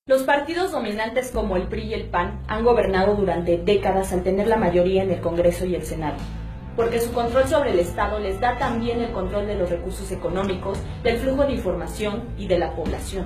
Los partidos dominantes como el PRI y el PAN han gobernado durante décadas al tener la mayoría en el Congreso y el Senado, porque su control sobre el Estado les da también el control de los recursos económicos, del flujo de información y de la población,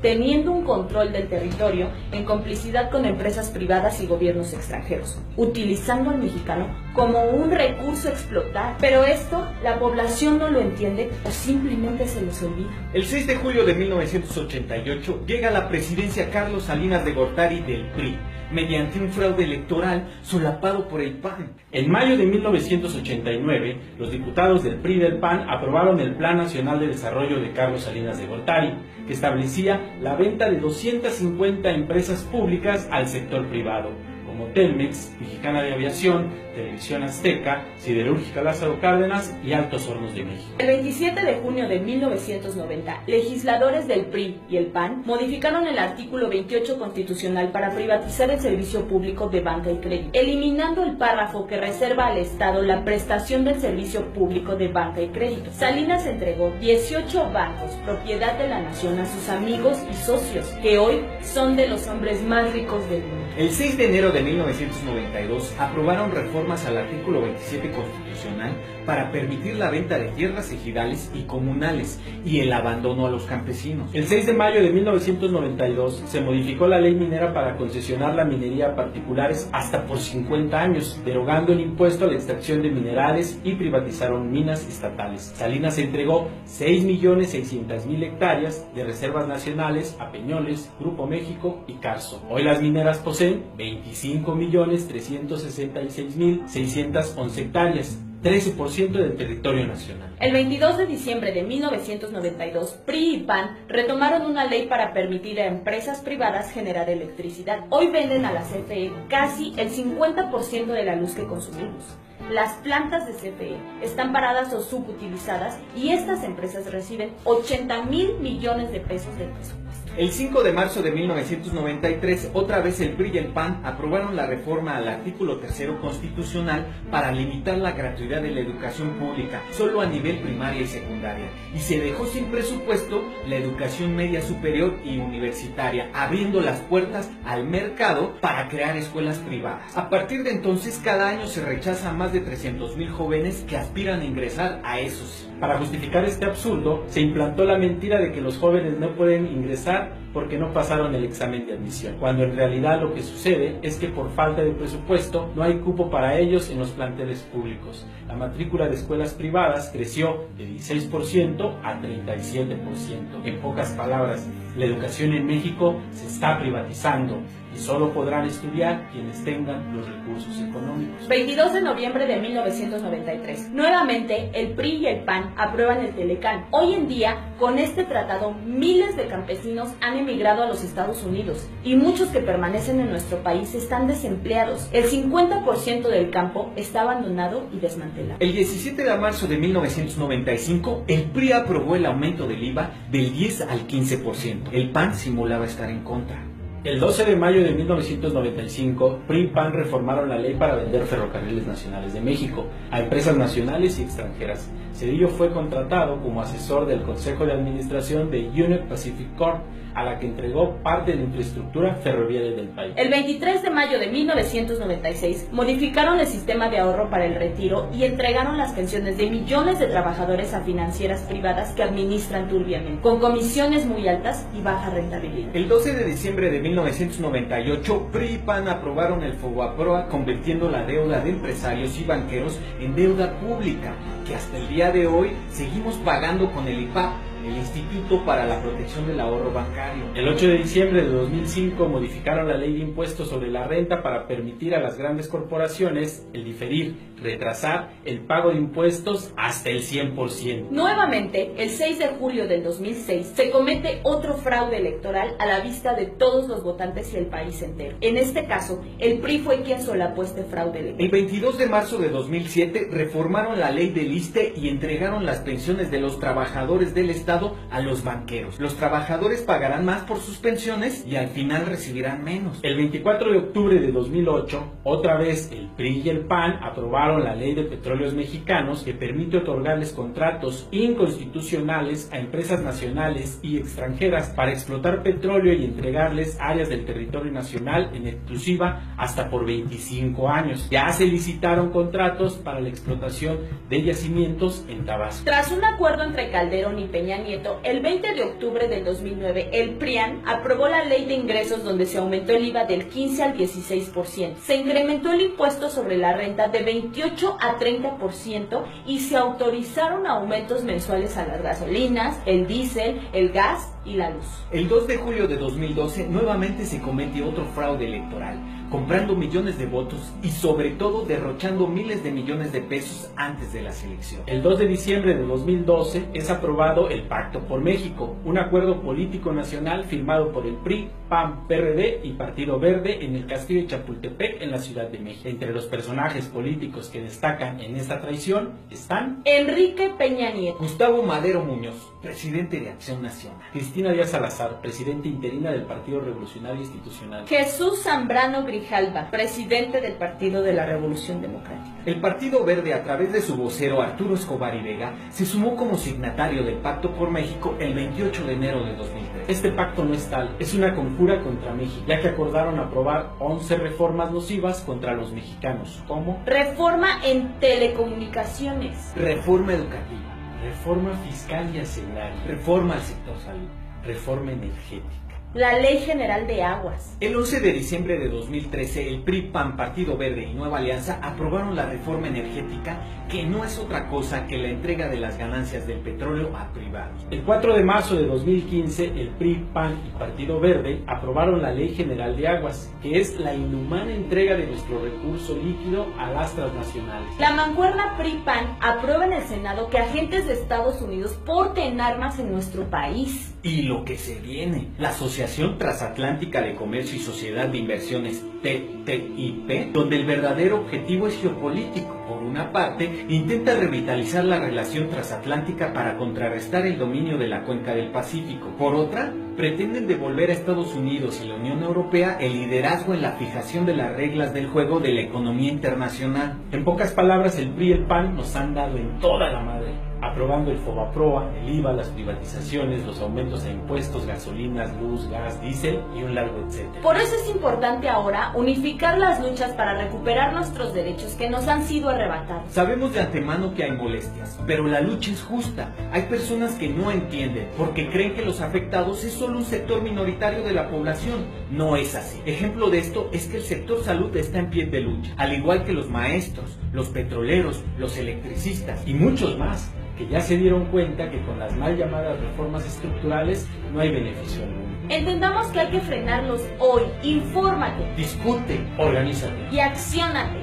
teniendo un control del territorio en complicidad con empresas privadas y gobiernos extranjeros, utilizando al mexicano como un recurso a explotar. Pero esto la población no lo entiende o simplemente se les olvida. El 6 de julio de 1988 llega a la presidencia Carlos Salinas de Gortari del PRI, mediante un fraude electoral solapado por el PAN. En mayo de 1989, los diputados del PRI y del PAN aprobaron el Plan Nacional de Desarrollo de Carlos Salinas de Gortari, que establecía la venta de 250 empresas públicas al sector privado, como Telmex, Mexicana de Aviación, Televisión Azteca, Siderúrgica Lázaro Cárdenas y Altos Hornos de México. El 27 de junio de 1990, legisladores del PRI y el PAN modificaron el artículo 28 constitucional para privatizar el servicio público de banca y crédito, eliminando el párrafo que reserva al Estado la prestación del servicio público de banca y crédito. Salinas entregó 18 bancos, propiedad de la nación, a sus amigos y socios, que hoy son de los hombres más ricos del mundo. El 6 de enero de 1992 aprobaron reformas al artículo 27 constitucional para permitir la venta de tierras ejidales y comunales y el abandono a los campesinos. El 6 de mayo de 1992 se modificó la ley minera para concesionar la minería a particulares hasta por 50 años, derogando el impuesto a la extracción de minerales y privatizaron minas estatales. Salinas entregó 6.600.000 hectáreas de reservas nacionales a Peñoles, Grupo México y Carso. Hoy las mineras poseen 25.366.611 hectáreas, 13% del territorio nacional. El 22 de diciembre de 1992, PRI y PAN retomaron una ley para permitir a empresas privadas generar electricidad. Hoy venden a la CFE casi el 50% de la luz que consumimos. Las plantas de CFE están paradas o subutilizadas y estas empresas reciben 80.000 millones de pesos del presupuesto. El 5 de marzo de 1993, otra vez el PRI y el PAN aprobaron la reforma al artículo 3 constitucional para limitar la gratuidad de la educación pública solo a nivel primaria y secundaria, y se dejó sin presupuesto la educación media superior y universitaria, abriendo las puertas al mercado para crear escuelas privadas. A partir de entonces, cada año se rechaza a más de 300.000 jóvenes que aspiran a ingresar a esos. Para justificar este absurdo, se implantó la mentira de que los jóvenes no pueden ingresar porque no pasaron el examen de admisión, cuando en realidad lo que sucede es que por falta de presupuesto no hay cupo para ellos en los planteles públicos. La matrícula de escuelas privadas creció de 16% a 37%. En pocas palabras, la educación en México se está privatizando y solo podrán estudiar quienes tengan los recursos económicos. 22 de noviembre de 1993. Nuevamente, el PRI y el PAN aprueban el Telecán. Hoy en día, con este tratado, miles de campesinos han emigrado a los Estados Unidos y muchos que permanecen en nuestro país están desempleados. El 50% del campo está abandonado y desmantelado. El 17 de marzo de 1995, el PRI aprobó el aumento del IVA del 10 al 15%. El PAN simulaba estar en contra. El 12 de mayo de 1995, PRI y PAN reformaron la ley para vender Ferrocarriles Nacionales de México a empresas nacionales y extranjeras. Cedillo fue contratado como asesor del Consejo de Administración de Union Pacific Corp, a la que entregó parte de la infraestructura ferroviaria del país. El 23 de mayo de 1996 modificaron el sistema de ahorro para el retiro y entregaron las pensiones de millones de trabajadores a financieras privadas que administran turbiamente, con comisiones muy altas y baja rentabilidad. El 12 de diciembre de 1998, PRI y PAN aprobaron el FOBAPROA, convirtiendo la deuda de empresarios y banqueros en deuda pública, que hasta el día de hoy seguimos pagando con el IPAP, el Instituto para la Protección del Ahorro Bancario. El 8 de diciembre de 2005 modificaron la ley de impuestos sobre la renta para permitir a las grandes corporaciones el diferir, retrasar el pago de impuestos hasta el 100%. Nuevamente, el 6 de julio del 2006, se comete otro fraude electoral a la vista de todos los votantes y el país entero. En este caso, el PRI fue quien solapó este fraude electoral. El 22 de marzo de 2007 reformaron la ley del ISSSTE y entregaron las pensiones de los trabajadores del Estado a los banqueros. Los trabajadores pagarán más por sus pensiones y al final recibirán menos. El 24 de octubre de 2008, otra vez el PRI y el PAN aprobaron la Ley de Petróleos Mexicanos, que permite otorgarles contratos inconstitucionales a empresas nacionales y extranjeras para explotar petróleo y entregarles áreas del territorio nacional en exclusiva hasta por 25 años. Ya se licitaron contratos para la explotación de yacimientos en Tabasco. Tras un acuerdo entre Calderón y Peña Nieto, el 20 de octubre del 2009, el PRIAN aprobó la Ley de Ingresos, donde se aumentó el IVA del 15 al 16%. Se incrementó el impuesto sobre la renta de 28 a 30% y se autorizaron aumentos mensuales a las gasolinas, el diésel, el gas y la luz. El 2 de julio de 2012 nuevamente se comete otro fraude electoral, comprando millones de votos y sobre todo derrochando miles de millones de pesos antes de las elecciones. El 2 de diciembre de 2012 es aprobado el Pacto por México, un acuerdo político nacional firmado por el PRI, PAN, PRD y Partido Verde en el Castillo de Chapultepec en la Ciudad de México. Entre los personajes políticos que destacan en esta traición están Enrique Peña Nieto, Gustavo Madero Muñoz, presidente de Acción Nacional, Cristina Díaz Salazar, presidenta interina del Partido Revolucionario Institucional, Jesús Zambrano Grijalva, presidente del Partido de la Revolución Democrática. El Partido Verde, a través de su vocero Arturo Escobar y Vega, se sumó como signatario del Pacto por México el 28 de enero de 2003. Este pacto no es tal, es una conjura contra México, ya que acordaron aprobar 11 reformas nocivas contra los mexicanos, como Reforma en telecomunicaciones, Reforma educativa, reforma fiscal y hacendaria, reforma al sector salud, reforma energética. la Ley General de Aguas. El 11 de diciembre de 2013, el PRI, PAN, Partido Verde y Nueva Alianza aprobaron la reforma energética, que no es otra cosa que la entrega de las ganancias del petróleo a privados. El 4 de marzo de 2015, el PRI, PAN y Partido Verde aprobaron la Ley General de Aguas, que es la inhumana entrega de nuestro recurso líquido a las transnacionales. La mancuerna PRI-PAN aprueba en el Senado que agentes de Estados Unidos porten armas en nuestro país. Y lo que se viene, la Asociación Transatlántica de Comercio y Sociedad de Inversiones, TTIP, donde el verdadero objetivo es geopolítico. Por una parte, intenta revitalizar la relación transatlántica para contrarrestar el dominio de la cuenca del Pacífico. Por otra, pretenden devolver a Estados Unidos y la Unión Europea el liderazgo en la fijación de las reglas del juego de la economía internacional. En pocas palabras, el PRI y el PAN nos han dado en toda la madre, aprobando el FOBAPROA, el IVA, las privatizaciones, los aumentos a impuestos, gasolinas, luz, gas, diésel y un largo etcétera. Por eso es importante ahora unificar las luchas para recuperar nuestros derechos que nos han sido arrebatados. Sabemos de antemano que hay molestias, pero la lucha es justa. Hay personas que no entienden porque creen que los afectados es solo un sector minoritario de la población. No es así. Ejemplo de esto es que el sector salud está en pie de lucha, al igual que los maestros, los petroleros, los electricistas y muchos más, que ya se dieron cuenta que con las mal llamadas reformas estructurales no hay beneficio alguno. Entendamos que hay que frenarlos hoy. Infórmate Discute, Organízate. y acciónate.